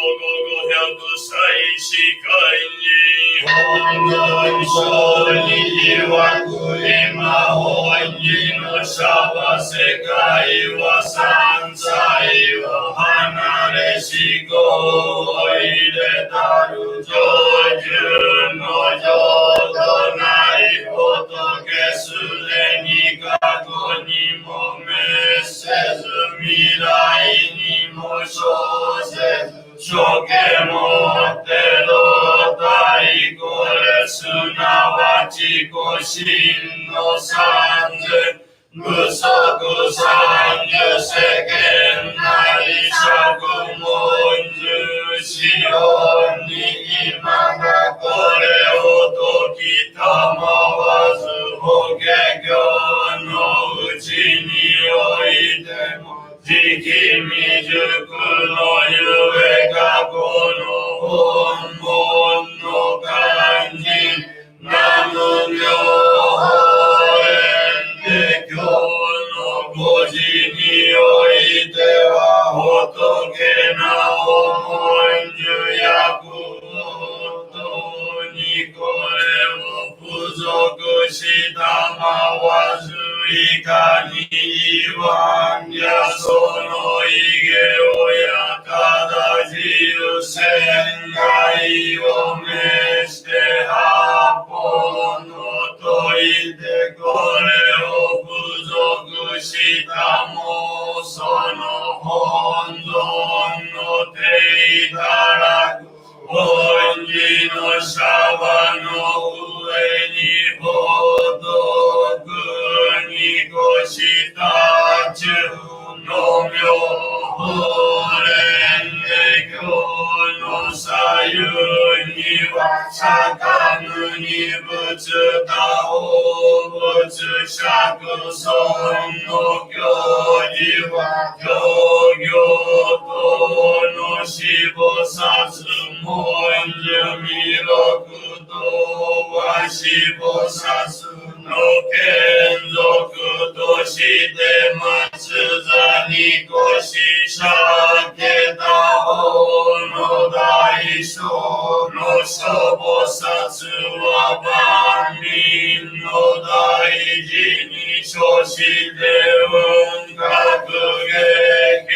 百歳しかいに本尊に曰く今本人のシャバ世界は三際を離れしこを入れたる上旬の浄土なり仏すでに過去にも滅せず未来にも生せず諸家もって老体これすなわちご神の三千不足三十世間なり釈文十四音に今がこれを解きたまわず法華経のうちにおいても時期未熟のゆえ過去の本門の漢字南無妙法蓮華経の語字においては仏なお文殊役とにこれを付属したまわずいかに言わんやその異芸をやただ自由船外を召して八方のといてこれを付属したもその本尊の手いたらく本寺のシャバの上に仏にごした中の妙法蓮華経の左右には釈迦に仏他法仏釈尊の行事は行行等の四菩薩文殊弥勒とは四菩薩の眷属として松座にごししゃけた方の大小の諸菩薩は万民の大事に処して雲閣下界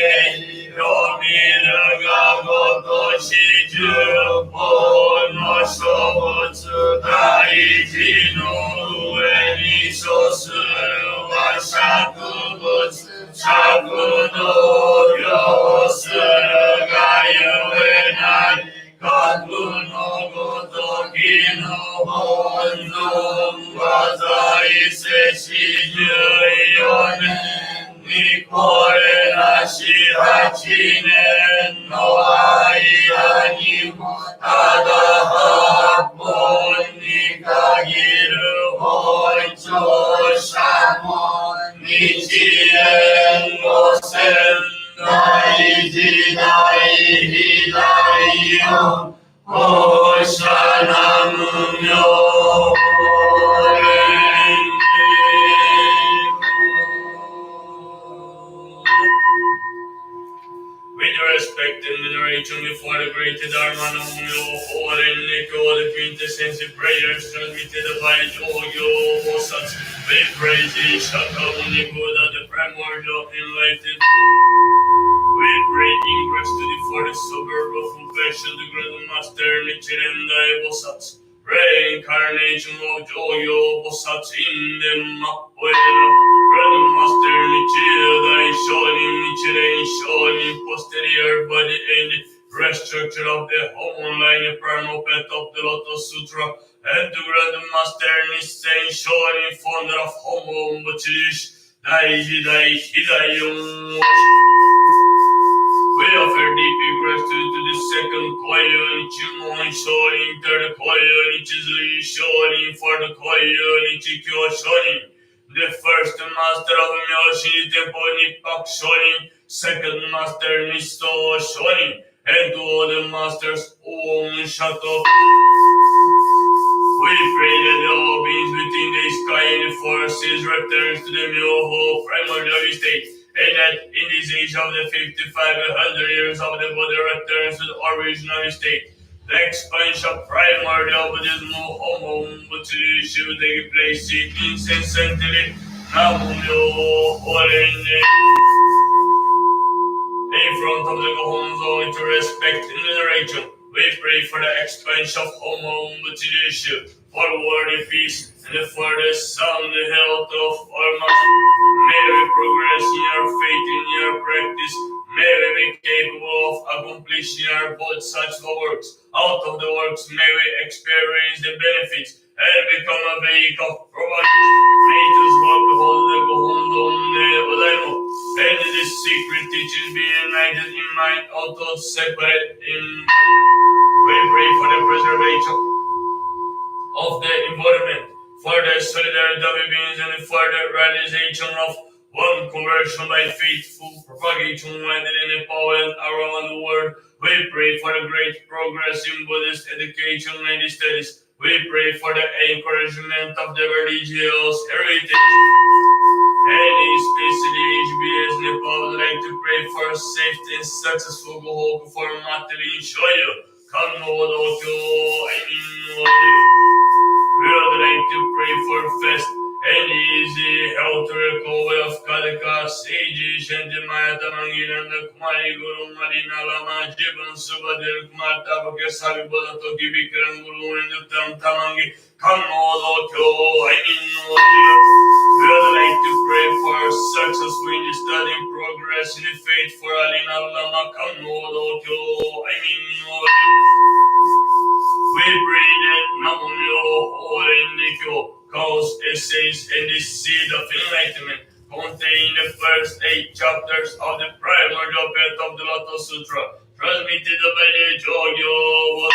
を見るがごとし十方の諸仏大事の上に処するは釈仏釈道行するがゆえない各のごときの本尊は在世四十四年にこれらし八年の間にもただ八本に限る本庁者も日蓮五千大時代時代を放射南無妙法蓮With respect and veneration before the great Dharma Nam Myo Horen Neko, the quintessential prayers transmitted by Jogyo Bosatsu, we praise the Shakyamuni Buddha, the primordial enlightened. We pray ingress to the forest suburb of confession, the Grand Master Nichiren Dai Bosatsu, reincarnation of Jogyo Bosatsu in the Mapoera. Grand Master Nichiren Dai Nichiren Shonin posterior body and rest structure of the home line primal pet of the Lotus Sutra and the Grand Master Nichiren Shonin founder of Homo Mochilish Daiji Dai Hidayon. We offer deep gratitude to the second choir, Nichimon Shonin, third choir, Nichizui Shonin, fourth choir, Nichikyo Shonin. The first master of Myoshi Temple Nippak Shonin, second master Nisto Shonin, and to all the masters Om Shato. We pray that all beings within the sky and the forces returns to the Myoho primordial state and that in this age of the 55 years of the body returns to the original state. The expansion of primordial Buddhism should take place incessantly. Namyo Horenge. In front of the Gohonzo to respect and veneration, we pray for the expansion of Homo Mutilation, for worldly peace, and for the sound health of our master. May we progress in our faith in your practice. May we be capable of accomplishing our both such works. Out of the works, may we experience the benefits and become a vehicle for us. May us walk the whole Gohonzo and this secret teaching be united in mind, although separate in. We pray for the preservation of the environment, for the solidarity of beings, and for the realization of one conversion by faithful propagation within Nepal and around the world. We pray for the great progress in Buddhist education and studies. We pray for the encouragement of the religious heritage. And especially HBS Nepal would like to pray for safe and successful go for Matri Shoyo. Kanodokyo we would like to pray for fast and easy health recovery of Kadaka, sages, and the Mayatamangi and the Kumari Guru Marina Lama, Jiban Subadil Kumata, Bokasabi Bodato, Gibikran Guru, and the Tamangi, Kanodokyo. We would like to pray for successful in the study and progress in the faith for Alina Lama, Kanodokyo. We pray that Namyo Horengekyo cause essays and the seed of enlightenment contain the first 8 chapters of the primordial path of the Lotus Sutra, transmitted by the Jogyo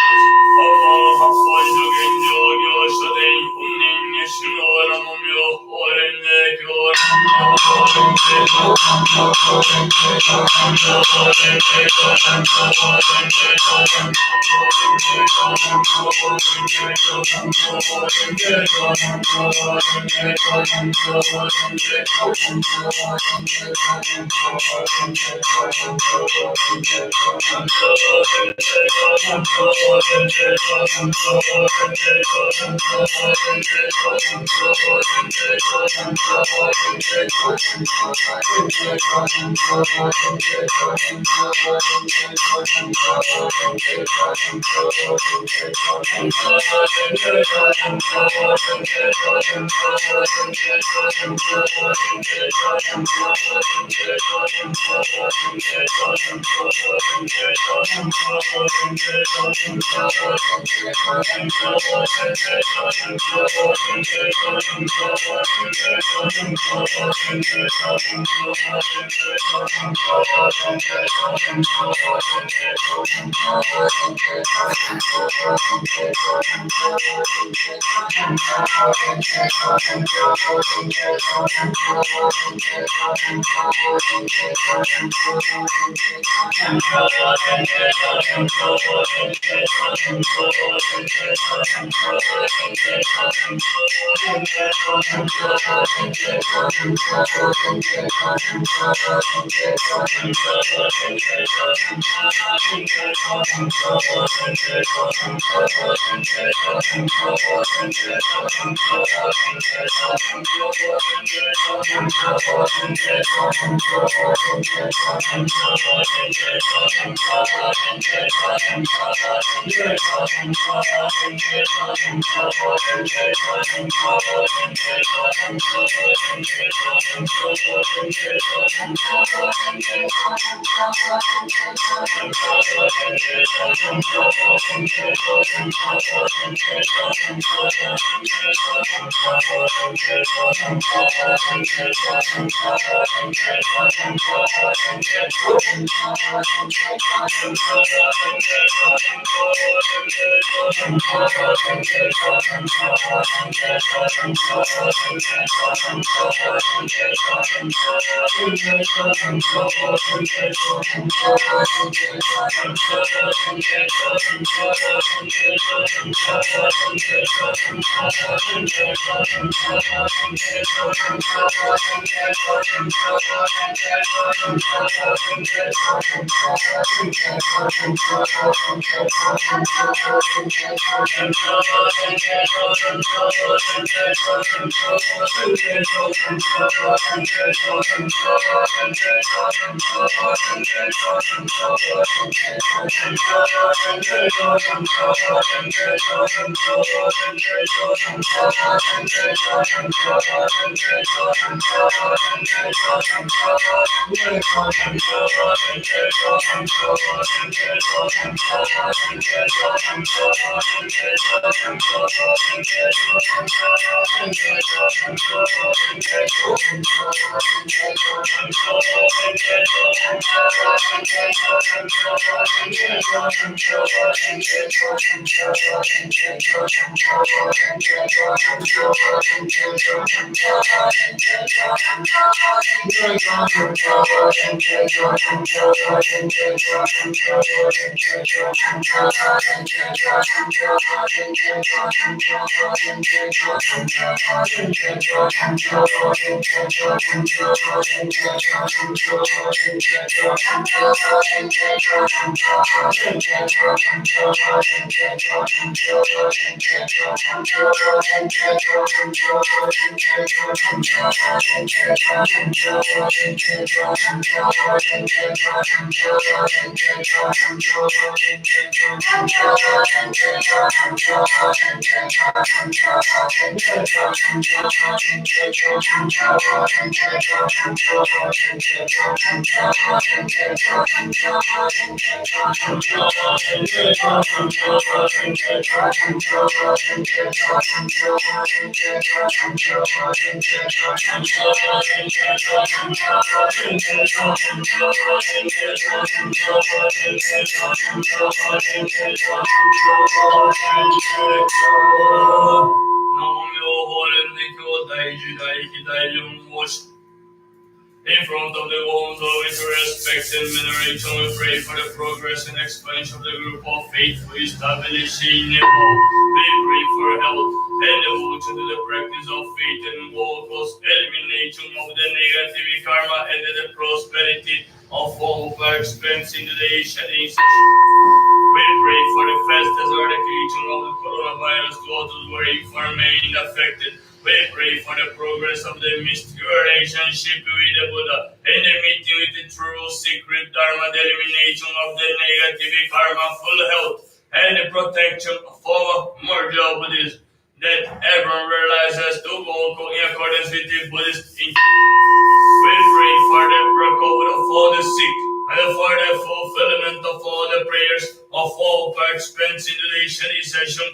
In front of the walls with respect and veneration, we pray for the progress and expansion of the group of faithful established in Nepal. We pray for health and devotion to the practice of faith and workers, elimination of the negative karma and the prosperity of all who are experiencing the Asian. We pray for the fastest eradication of the coronavirus to all those who remain affected. We pray for the progress of the mystical relationship with the Buddha and the meeting with the true secret Dharma, the elimination of the negative karma, full health, and the protection for mortal Buddhism, that everyone realizes to walk in accordance with the Buddhist teaching. We pray for the recovery of all the sick and for the fulfillment of all the prayers of all participants in the study session.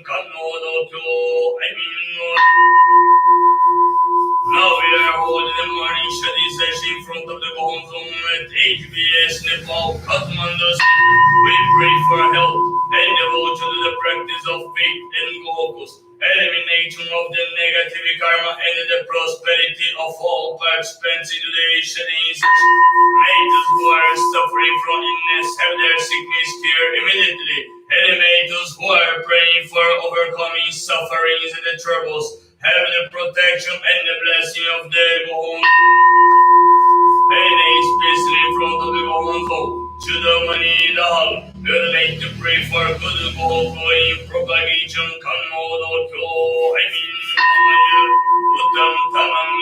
Now we are holding the morning study session in front of the Bohom Zone at HBS, Nepal, Kathmandu. We pray for health and devotion to the practice of faith and goals, elimination of the negative karma and the prosperity of all participants in today's study session. May those who are suffering from illness have their sickness cured immediately, and may those who are praying for overcoming sufferings and the troubles have the protection and the blessing of the Gohon. And especially in front of the Gohon to the money in the hall, we would like to pray for good Gohon in propagation. We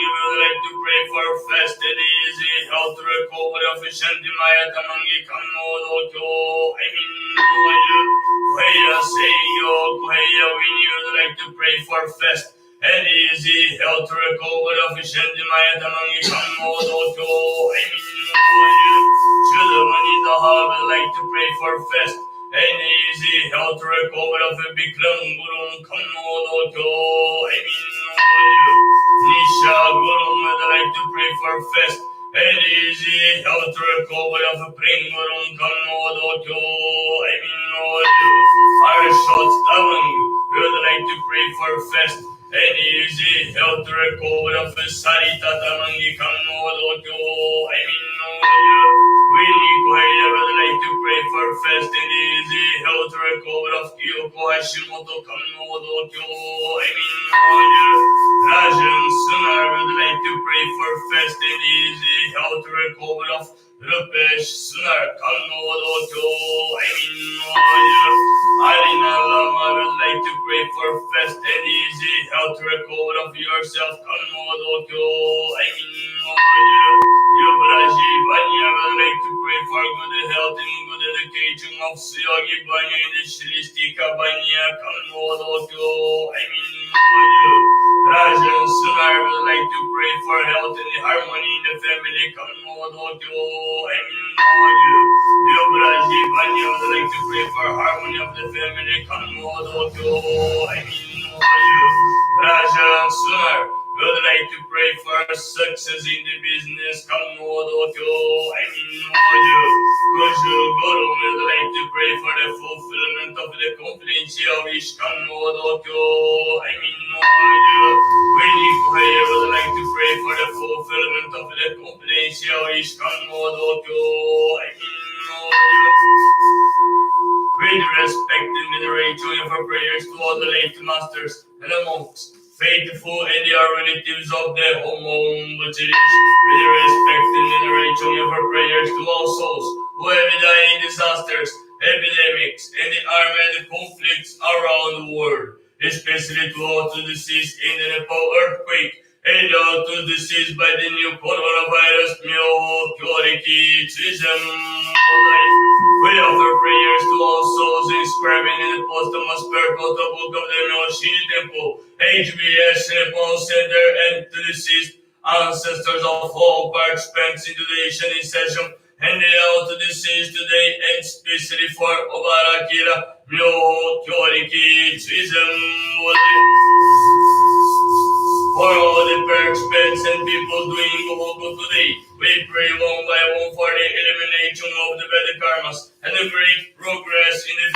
would like to pray for fast and easy health recovery of Shanti Maya Tamangi we would like to pray for fast and easy health recovery of Shanti Maya Tamangi to the money in the heart, we would like to pray for fast and easy health recovery of Bikram Guru Nisha Guru, we would like to pray for fast and easy health recovery of Pring Guru our short tongue, we would like to pray for fast and easy health record of Sarita Tamangi Kanodo Kyo. I mean, I would like to pray for fast and easy health record of Kyoko Hashimoto Kanodo Kyo. I mean, Rajan Sunar would like to pray for fast and easy health record of Rupesh Sunar Kanodo Kyo. I mean, Alina Lama would like to pray for fast and easy health record of yourself. Kanodo Kyo. I mean, Yobraji Banya would like to pray for good health and good education of Syogi Banya and Shristika Banya. Kanodo Kyo. I mean, Rajan Sunar would like to pray for health and harmony in the family. Kanodo Kyo. I mean, Yobraji Banya would like to pray for harmony of the family. Kanodo Kyo. I mean, Rajan Sunar would like to pray for success in the business. Kanodo Kyo. I mean, Kuju Guru would like to pray for the fulfillment of the confidential wish. Kanodo Kyo. I mean, Vedi Kuhaya would like to pray for the fulfillment of the confidential wish. Kanodo Kyo. I mean, with respect and veneration for prayers to all the late masters and the monks, faithful and their relatives of the home, with respect and veneration for prayers to all souls who have died in disasters, epidemics, and the armed conflicts around the world, especially to all the deceased in the Nepal earthquake, and all to deceased by the new coronavirus, we offer prayers to all souls inscribed in the posthumous purple the book of the Myoshini Temple, HBS Nepal Center, and to deceased ancestors of all participants in today's Shani session, and they all to deceased today, and especially for Obarakira, Myo Kyoriki, for all the participants and people doing Gohoku today, we pray one by one for the elimination of the bad karmas and the great progress in the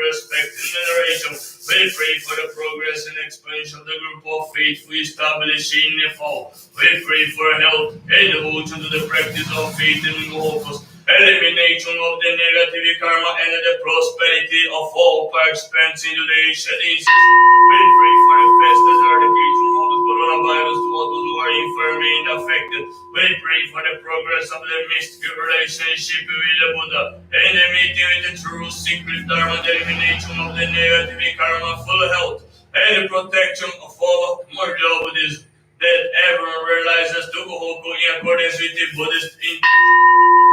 Respect and veneration. We pray for the progress and expansion of the group of faith we establish in Nepal. We pray for health and devotion to the practice of faith and focus, elimination of the negative karma and the prosperity of all participants in today's studies. We pray for the fast eradication of the coronavirus to all those who are infirm and affected. We pray for the progress of the mystical relationship with the Buddha and the meeting with the true secret Dharma, the elimination of the negative karma, full health, and the protection of all mortal Buddhism, that everyone realizes to go in accordance with the Buddhist intent.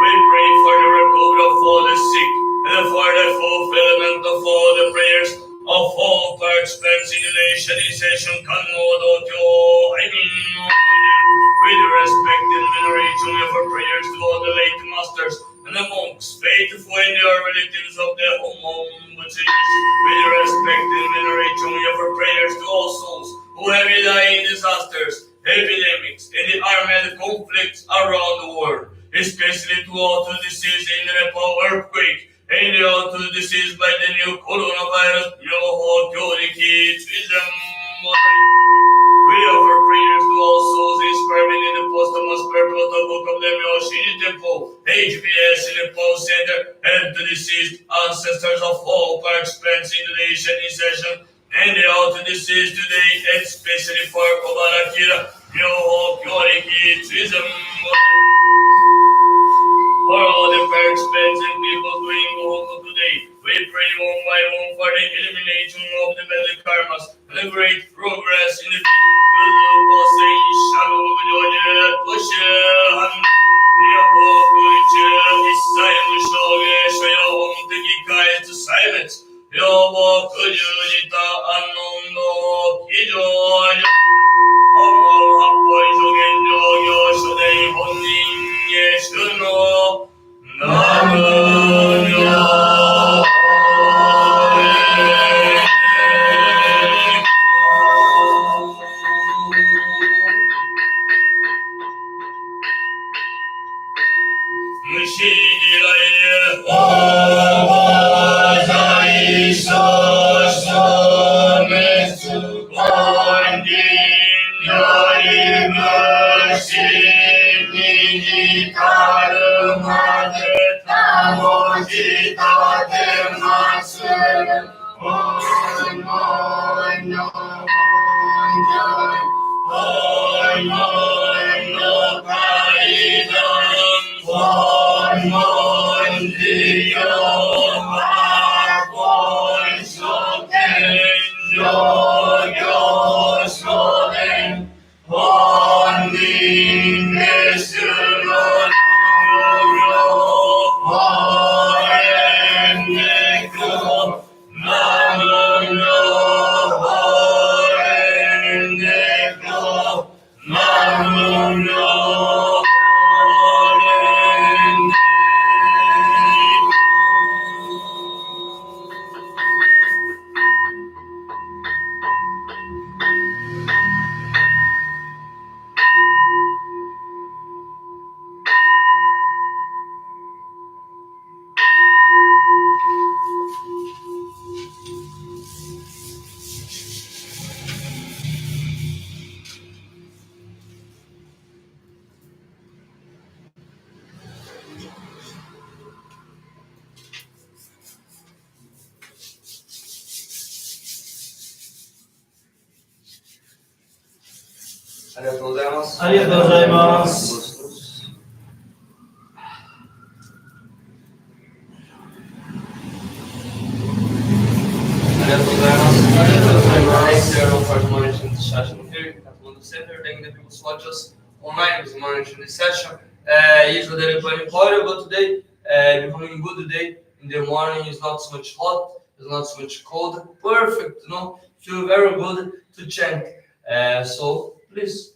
We pray for the recovery of all the sick and for the fulfillment of all the prayers of all participants in today's study session. With respect and veneration for prayers to all the late masters and the monks, faithful and their relatives of the Home with respect and veneration for prayers to all souls who have died in disasters, epidemics, and the armed conflicts around the world, especially to all the deceased in the Nepal earthquake, and all to the deceased by the new coronavirus. We offer prayers to all souls inscribed in the posthumous purple book of the Myoshini Temple, HBS in the Nepal Center, and to deceased ancestors of all participants in today's study session, and the all to deceased today, especially for Kobarakira, Myoho Kyoriki, Trism. For all the participants and people doing Gohoku today, we pray one by one for the elimination of the bad karmas and the great progress in the ありがとうございます。ありがとうございます。ありがとうございます。ありがとうございます。Thanks everyone for monitoring this session here at Kathmandu Center. Thank the people who watch us online who's monitoring this session. Usually they're playing harder, but today becoming good today. In the morning it's not so much hot, it's not so much cold. Perfect, you know. Feel very good to chant. So please,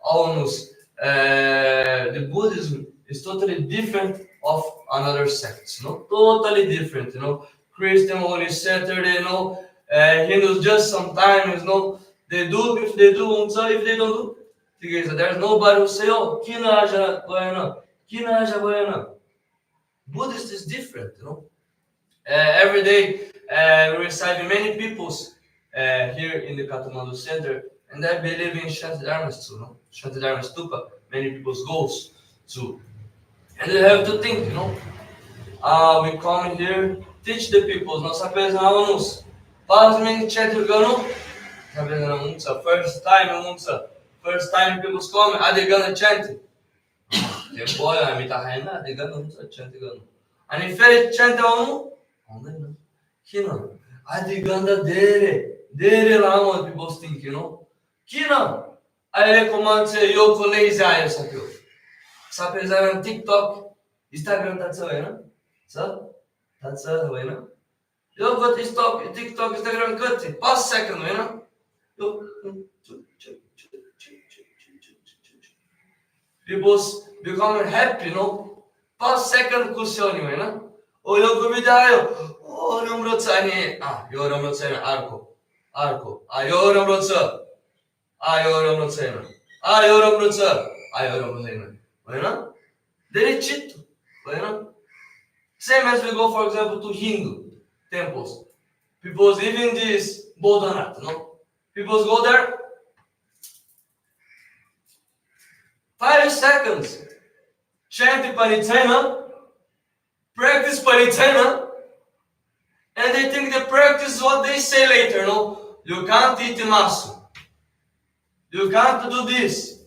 almost the Buddhism is totally different of another sects, you know, totally different, you know. Christian only Saturday, you know, Hindus just sometimes, you know, they do, if they do, so if they don't do, there's nobody who say, oh, Kinaja Boyana, Kinaja Boyana. Buddhist is different, you know. Every day we receive many peoples here in the Kathmandu Center, and I believe in Shantidharma too, no? Shantidharma Stupa, many people goes to. And you have to think, you know, we come here, teach the people, nós apresentamos pasmem chetugano, first time people come, are they gonna chant? Boy, I'm itahena, they gonna chant gano. And if they chant on, Kina, adiganda dere lá onde people think, you know. Kina, I recommend say yoko lazy ayo sakyo. Sapezar on TikTok, Instagram that's away, no? So that's away, no? Yo got TikTok, Instagram cut. Pass second, you know. Yo, people become happy, you know. Pass second cushion, you know. Oh, yo go video. Oh, Ramrotsani. Ah, yo Ramrotsani arco. Ayo Ramrotsa. Ayo Ramrotsani. Ayo Ramrotsa. Ayo Ramrotsani. You know? They cheat. You know? Same as we go, for example, to Hindu temples. People even this Bodhanath, no? People go there 5 seconds. Chant Paritana, practice Paritana, and they think they practice what they say later, no? You can't eat masu. You can't do this.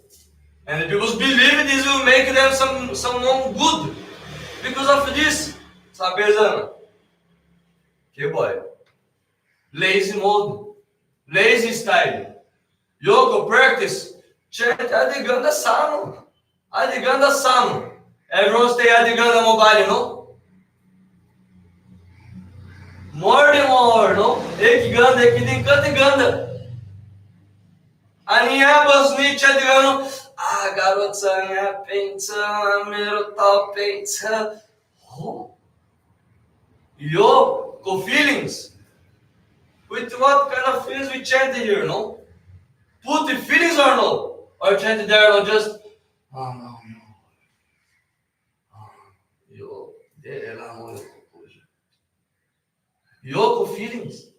And the people believe this will make them someone good. Because of this, Sabezana. Okay, boy. Lazy mode. Lazy style. Yoga practice. Chant Adiganda Sanu. Adiganda Sanu. Everyone stay Adiganda mobile, no? More than more, no? Ekiganda, Ekidinkanda. Ani abas ni Chadigano. Ah, garotsanha, pensa, merotal, pensa. Oh. Yo, co feelings. With what kind of feelings we chanted here, no? Put the feelings or no? Or chanted there, no? Just, oh no. Yo, co feelings.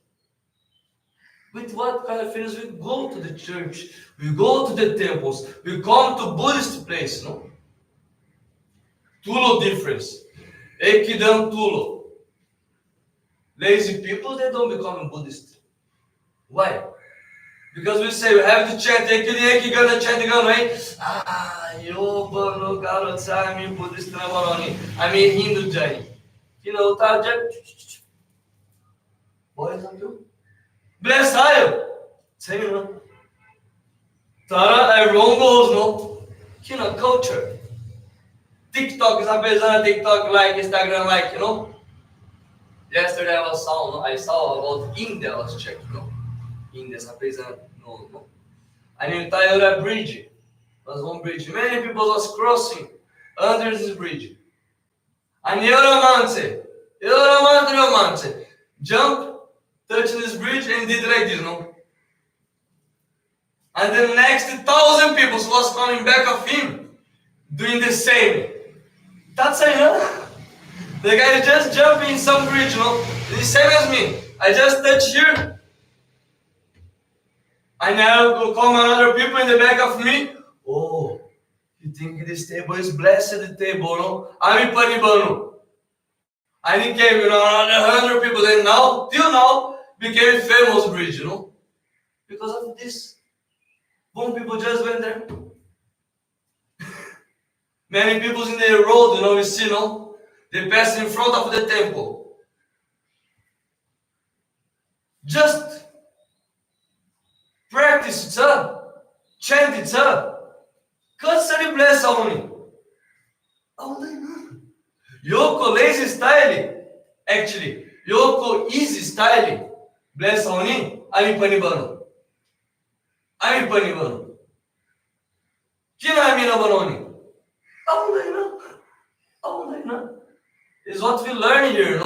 With what kind of feelings we go to the church, we go to the temples, we come to Buddhist place, no? Tulo difference. Ekidam Tulo. Lazy people, they don't become Buddhist. Why? Because we say we have to chant Ekidam chant, right? Ah, yo, no garoto, I'm Buddhist, I'm Hindu Jain. You know, boys and you. Bless you. Say you know. Tara, everyone goes, no? You know, culture. TikTok is a business, TikTok like, Instagram like, you know. Yesterday I saw about India, I was checking, no? India is a business, no. And in Tayora bridge, was one bridge. Many people was crossing under this bridge. And Yoromance, jump, touching this bridge and did like this, no? And the next 1,000 people was coming back of him, doing the same. That's a the guy just jumping in some bridge, no? The same as me. I just touch here. I now come another people in the back of me. Oh, you think this table is blessed table, no? I'm in Panibano. I became, you know, another 100 people. And now, till now, became famous bridge, you know? Because of this. Boom, people just went there. Many people in the road, you see, they pass in front of the temple. Just practice it up, chant it up. कसरी bless आउने? आउँदैन. योको lazy style, actually, योको easy style bless आउने, हामी पनि बनौँ. हामी पनि बनौँ. किन हामी नबनाउने? आउँदैन. आउँदैन. Is what we learn here,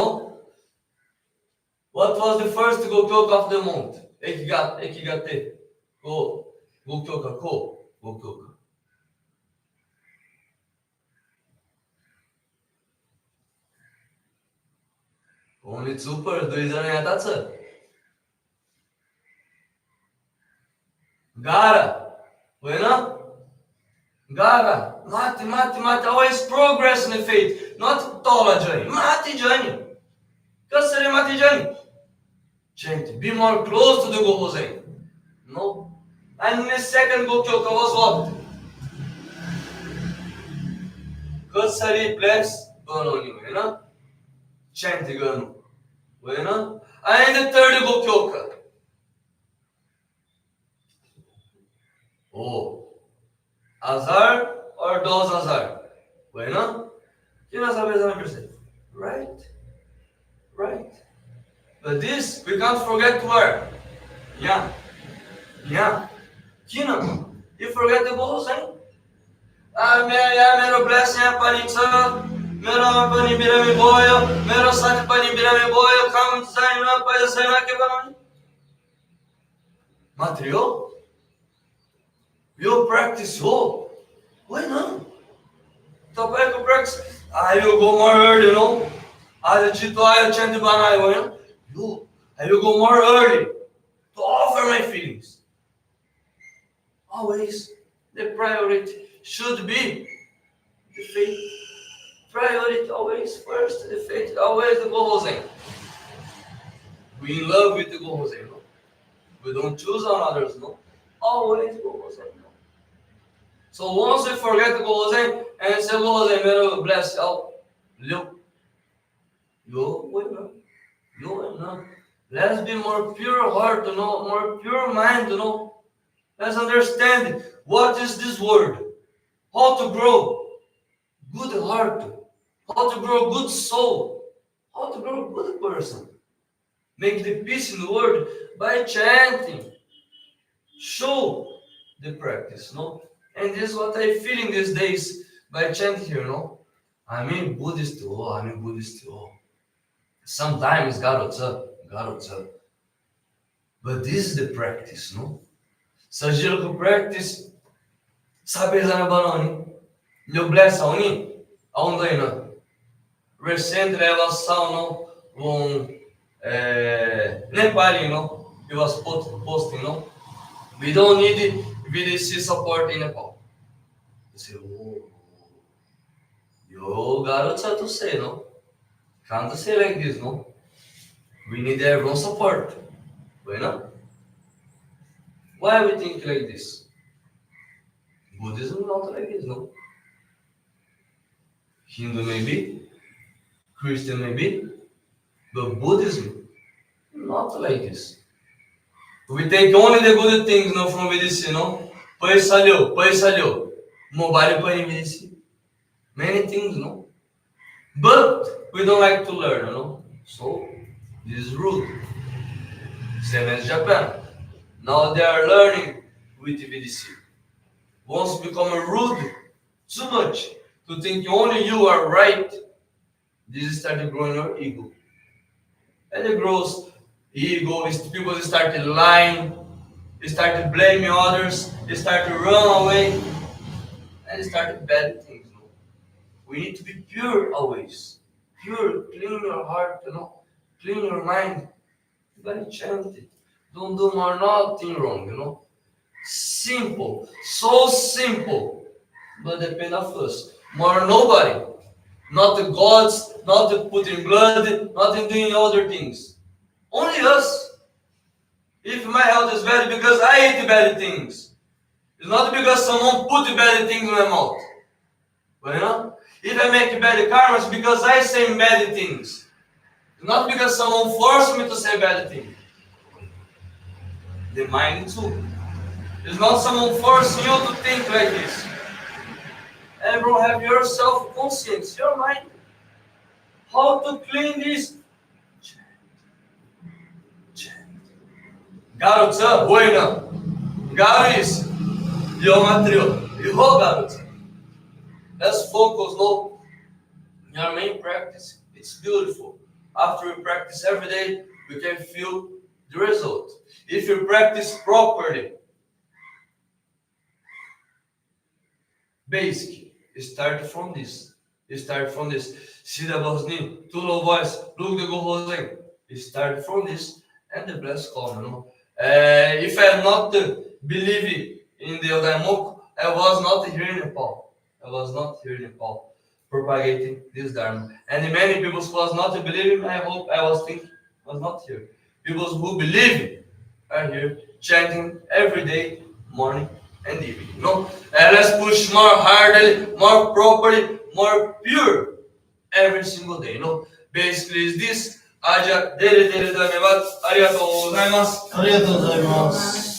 What was the first Gokyoka of the month? Ekigate. Gokyoka. Gokyoka. Only super, 2 जना यहाँ छ. Gara. होइन? Gara. Mati. Always progress in the faith. Not taller journey. Mati journey. Kasari mati journey. Chant. Be more close to the Gohosei. No? And the second Gokyoka was what? Kasari bless Banoni. होइन? Chant गर्नु. होइन? And the third Gokyoka. Oh. Azar or dos azar? होइन? किन सबैजना बिर्से? Right. But this, we can't forget where. Yeah. Kiन? You forget the goals, मेरो bless यहाँ पनि छ. मेरो पनि बिरामी भयो. मेरो साथी पनि बिरामी भयो. काम छैन, पैसा छैन, के बनाउने? मात्रै हो? यो practice हो. होइन? तपाईको practice. I will go more early, आज चित्तो आयो चन्द बनायो होइन? I will go more early to offer my feelings. Always the priority should be the faith. Priority always first the faith. Always the Gohosei. We in love with the Gohosei, We don't choose on others, Always Gohosei, So once we forget the Gohosei and say Gohosei, मेरो bless you. Let's be more pure heart, more pure mind, Let's understand what is this word, how to grow good heart, how to grow good soul, how to grow good person. Make the peace in the world by chanting. Show the practice, And this is what I feel in these days by chanting here, I'm a Buddhist, Sometimes garotsa. But this is the practice, Sajilko practice. Sabezana banani. Yo bless auni. Aundaina. Recent revelação, Nepal, he was posting, We don't need VDC support in Nepal. You say, yo garotsa to say, Can't say like this, We need everyone's support. Why we think like this? Buddhism not like this, Hindu maybe, Christian maybe, but Buddhism not like this. We take only the good things, from VDC, Paisa lyo, mobile pani VDC. Many things, But we don't like to learn, So this is rude. Same as Japan. Now they are learning with VDC. Once become rude too much to think only you are right, this started growing your ego. And it grows ego, people started lying, they started blaming others, they started run away, and they started bad things. We need to be pure always. Pure, clean your heart, clean your mind. Very chanted. Don't do more nothing wrong, Simple, so simple, but depend of us. More nobody, not the gods, not the putting blood, not in doing other things. Only us. If my health is bad because I ate bad things, It's not because someone put bad things in my mouth. But you know, if I make bad karma, it's because I say bad things. It's not because someone forced me to say bad things. The mind too. It's not someone forcing you to think like this. Everyone have your self-conscience, your mind. How to clean this? Garoto, bueno. Garoto, yo matrio. Errou, garoto. Let's focus on your main practice. It's beautiful. After we practice every day, we can feel the result. If you practice properly, basic, start from this. Start from this. See the Bosni, two low voice, look the go Jose. Start from this and the bless come. You know? If I am not believing in the Odaimok, I was not here in Nepal. Propagating this Dharma. And many people who was not believing, I hope I was thinking, was not here. People who believe are here chanting every day, morning and evening. No? Let's push more hardly, more properly, more pure every single day. No? Basically, is this. Aja, dele, dele, dane, arigatou gozaimasu. Arigatou gozaimasu.